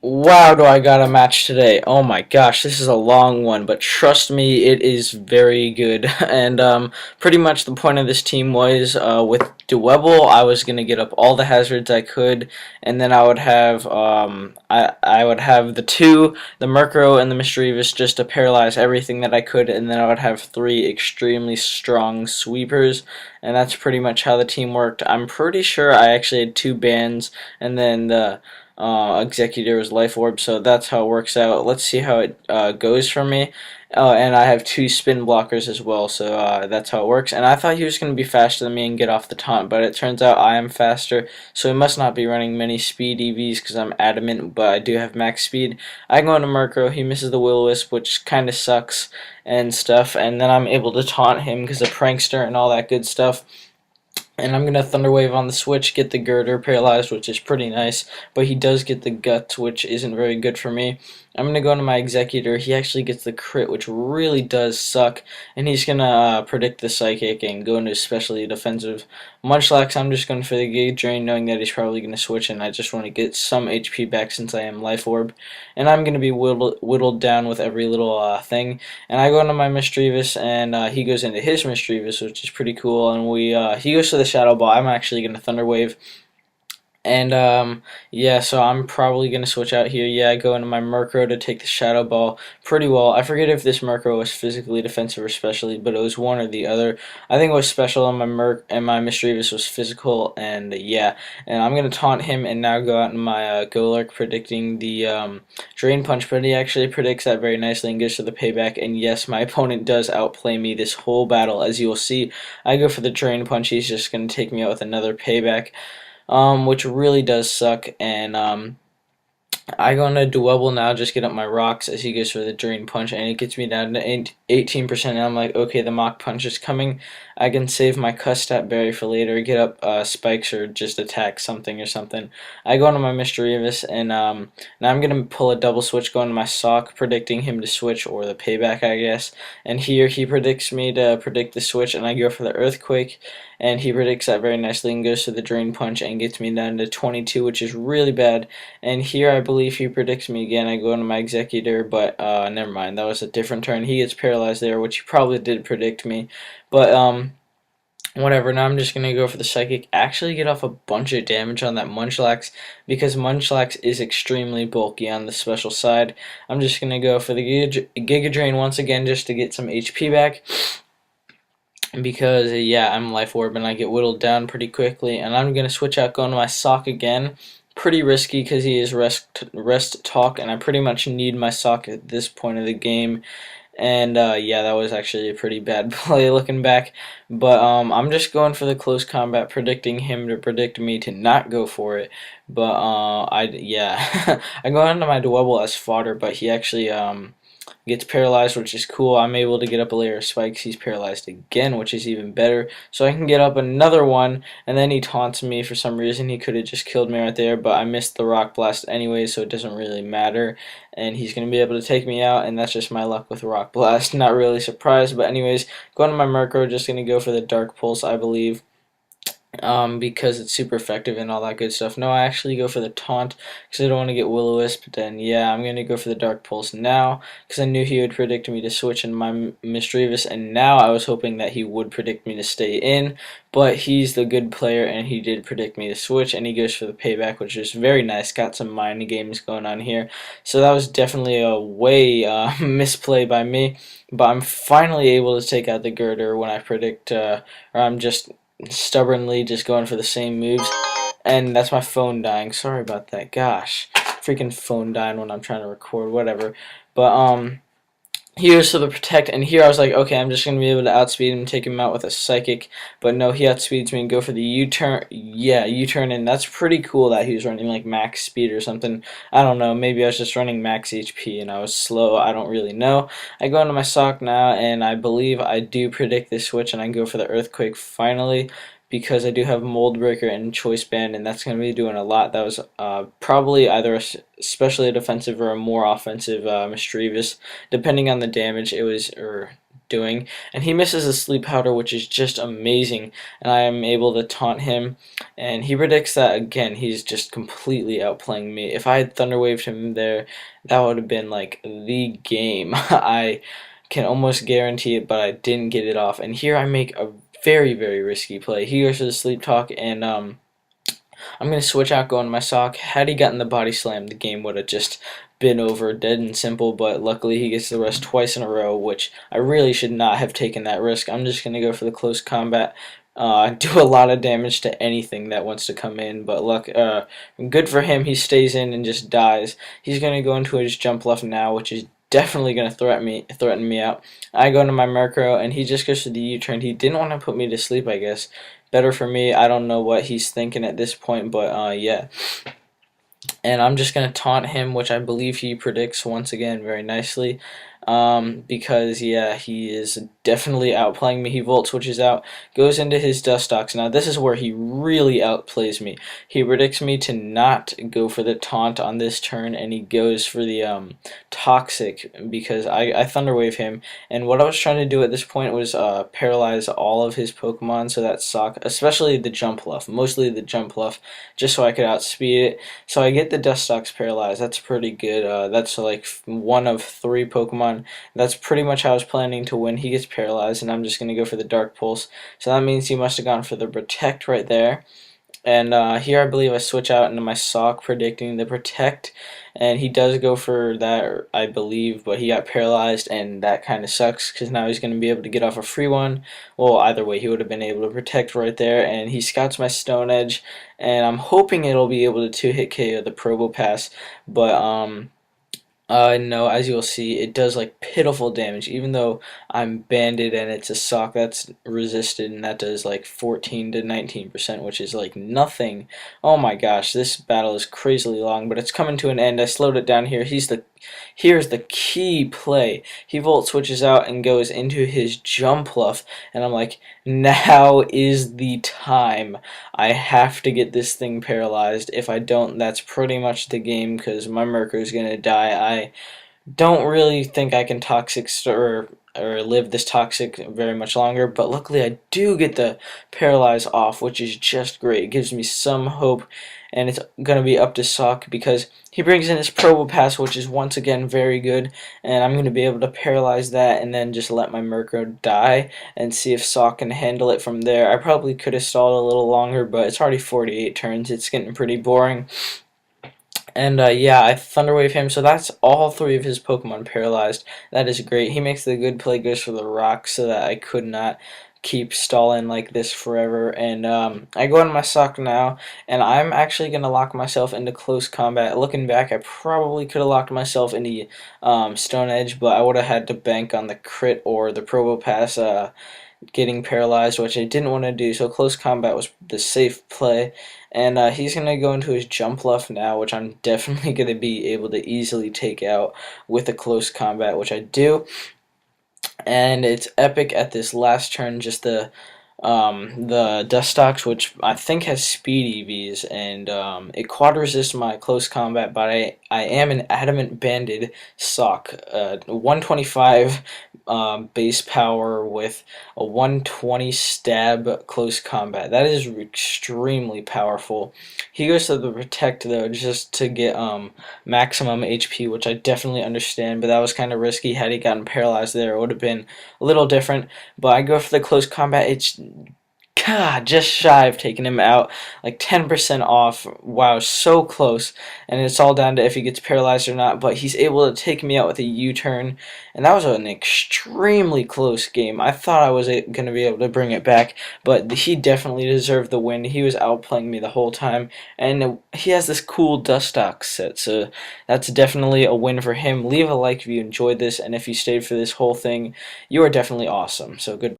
Wow, do I got a match today? Oh my gosh, this is a long one, but trust me, it is very good. And pretty much the point of this team was with Dwebble, I was gonna get up all the hazards I could, and then I would have I would have the Murkrow and the Mischievous just to paralyze everything that I could, and then I would have three extremely strong sweepers, and that's pretty much how the team worked. I'm pretty sure I actually had two bans, and then the Executor's Life Orb, so that's how it works out. Let's see how it goes for me. And I have two spin blockers as well, so that's how it works. And I thought he was going to be faster than me and get off the taunt, but it turns out I am faster, so he must not be running many speed EVs because I'm adamant, but I do have max speed. I go into Murkrow, he misses the Will-O-Wisp, which kind of sucks and stuff, and then I'm able to taunt him because of Prankster and all that good stuff. And I'm going to Thunder Wave on the switch, get the Girder paralyzed, which is pretty nice, but he does get the Guts, which isn't very good for me. I'm going to go into my Executor. He actually gets the crit, which really does suck, and he's going to predict the Psychic and go into especially defensive. Munchlax, I'm just going for the Giga Drain, knowing that he's probably going to switch, and I just want to get some HP back since I am Life Orb. And I'm going to be whittled down with every little thing. And I go into my Mischievous, and he goes into his Mischievous, which is pretty cool, and he goes to the Shadow Ball. I'm actually going to Thunder Wave. And yeah, so I'm probably going to switch out here. Yeah, I go into my Murkrow to take the Shadow Ball pretty well. I forget if this Murkrow was physically defensive or specially, but it was one or the other. I think it was special, and my Mischievous was physical, and yeah. And I'm going to taunt him and now go out in my Golurk, predicting the Drain Punch, but he actually predicts that very nicely and gets to the payback. And yes, my opponent does outplay me this whole battle. As you will see, I go for the Drain Punch. He's just going to take me out with another payback. Which really does suck, and I go into Dwebble now, just get up my rocks as he goes for the Drain Punch, and it gets me down to 18%, and I'm like, okay, the Mach Punch is coming. I can save my Custat Berry for later, get up Spikes, or just attack something or something. I go into my Mischievous, and now I'm going to pull a double switch, go into my Sock, predicting him to switch, or the payback, I guess. And here he predicts me to predict the switch, and I go for the Earthquake, and he predicts that very nicely and goes to the Drain Punch and gets me down to 22, which is really bad. And here I believe he predicts me again. I go into my Executor, but never mind. That was a different turn. He gets paralyzed there, which he probably did predict me. But whatever, now I'm just going to go for the Psychic, actually get off a bunch of damage on that Munchlax, because Munchlax is extremely bulky on the special side. I'm just going to go for the Giga Drain once again just to get some HP back, because yeah, I'm Life Orb and I get whittled down pretty quickly, and I'm going to switch out, go into my Sock again. Pretty risky because he is rest talk, and I pretty much need my Sock at this point of the game. And yeah, that was actually a pretty bad play looking back. But I'm just going for the close combat, predicting him to predict me to not go for it. But yeah, I go into my Dwebble as fodder, but he actually gets paralyzed, which is cool. I'm able to get up a layer of spikes. He's paralyzed again, which is even better. So I can get up another one, and then he taunts me for some reason. He could have just killed me right there, but I missed the Rock Blast anyway, so it doesn't really matter. And he's going to be able to take me out, and that's just my luck with Rock Blast. Not really surprised, but anyways, going to my Murkrow, just going to go for the Dark Pulse, I believe. Because it's super effective and all that good stuff. No, I actually go for the taunt because I don't want to get Will-O-Wisp. Then yeah, I'm going to go for the Dark Pulse now because I knew he would predict me to switch in my Mischievous, and now I was hoping that he would predict me to stay in, but he's the good player and he did predict me to switch, and he goes for the payback, which is very nice. Got some mind games going on here. So that was definitely a way misplay by me, but I'm finally able to take out the Girder when I predict, or I'm just stubbornly just going for the same moves. And that's my phone dying. Sorry about that. Gosh, freaking phone dying when I'm trying to record, whatever. But here's to the protect, and here I was like, okay, I'm just going to be able to outspeed him, take him out with a Psychic, but no, he outspeeds me and go for the U-turn. Yeah, U-turn, and that's pretty cool that he was running like max speed or something. I don't know, maybe I was just running max HP and I was slow, I don't really know. I go into my Sock now, and I believe I do predict this switch, and I go for the Earthquake finally, because I do have Mold Breaker and Choice Band, and that's going to be doing a lot. That was probably either especially a defensive or a more offensive Mischievous, depending on the damage. It was, or doing, and he misses a sleep powder, which is just amazing, and I am able to taunt him, and he predicts that again. He's just completely outplaying me. If I had Thunder Waved him there, that would have been like the game. I can almost guarantee it, but I didn't get it off, and here I make a very, very risky play. He goes for the sleep talk, and I'm going to switch out going to my sock. Had he gotten the body slam, the game would have just been over, dead and simple, but luckily he gets the rest twice in a row, which I really should not have taken that risk. I'm just going to go for the close combat. Do a lot of damage to anything that wants to come in, but good for him, he stays in and just dies. He's going to go into his jump left now, which is definitely going to threaten me out. I go into my macro, and he just goes to the U-turn. He didn't want to put me to sleep, I guess. Better for me. I don't know what he's thinking at this point, but yeah. And I'm just going to taunt him, which I believe he predicts once again very nicely. Because yeah, he is definitely outplaying me. He volt switches out, goes into his Dustox. Now this is where he really outplays me. He predicts me to not go for the taunt on this turn, and he goes for the toxic, because I Thunder Wave him, and what I was trying to do at this point was paralyze all of his Pokemon, so that Sock, especially the Jumpluff, mostly the Jumpluff, just so I could outspeed it. So I get the Dustox paralyzed. That's pretty good. That's like one of 3 Pokemon. That's pretty much how I was planning to win. He gets paralyzed, and I'm just going to go for the Dark Pulse. So that means he must have gone for the Protect right there. And here I believe I switch out into my sock, predicting the Protect, and he does go for that, I believe, but he got paralyzed, and that kind of sucks, because now he's going to be able to get off a free one. Well, either way, he would have been able to Protect right there, and he scouts my Stone Edge, and I'm hoping it'll be able to 2-hit KO the Probopass, but no, as you'll see, it does like pitiful damage, even though I'm banded and it's a sock that's resisted, and that does like 14 to 19%, which is like nothing. Oh my gosh, this battle is crazily long, but it's coming to an end. I slowed it down here. Here's the key play. He volt switches out and goes into his Jumpluff, and I'm like, now is the time. I have to get this thing paralyzed. If I don't, that's pretty much the game, because my Mercury is going to die. I don't really think I can toxic or live this toxic very much longer, but luckily I do get the paralyze off, which is just great. It gives me some hope, and it's gonna be up to Sock, because he brings in his Probopass, which is once again very good, and I'm gonna be able to paralyze that and then just let my Murkrow die and see if Sock can handle it from there. I probably could have stalled a little longer, but it's already 48 turns. It's getting pretty boring. And yeah, I Thunder Wave him, so that's all 3 of his Pokemon paralyzed. That is great. He makes the good play, goes for the rock, so that I could not keep stalling like this forever. And I go into my sock now, and I'm actually going to lock myself into close combat. Looking back, I probably could have locked myself into Stone Edge, but I would have had to bank on the crit or the Probopass getting paralyzed, which I didn't want to do, so close combat was the safe play. And he's going to go into his Jumpluff now, which I'm definitely going to be able to easily take out with a close combat, which I do. And it's epic at this last turn, just the Dustox, which I think has speed EVs, and it quad resists my close combat, but I am an adamant banded sock. 125 base power with a 120 stab close combat. That is extremely powerful. He goes to the Protect though, just to get maximum HP, which I definitely understand, but that was kind of risky. Had he gotten paralyzed there, it would have been a little different. But I go for the close combat. It's just shy of taking him out, like 10% off. Wow, so close. And it's all down to if he gets paralyzed or not, but he's able to take me out with a U-turn, and that was an extremely close game. I thought I was going to be able to bring it back, but he definitely deserved the win. He was outplaying me the whole time, and he has this cool Dustox set, so that's definitely a win for him. Leave a like if you enjoyed this, and if you stayed for this whole thing, you are definitely awesome. So good.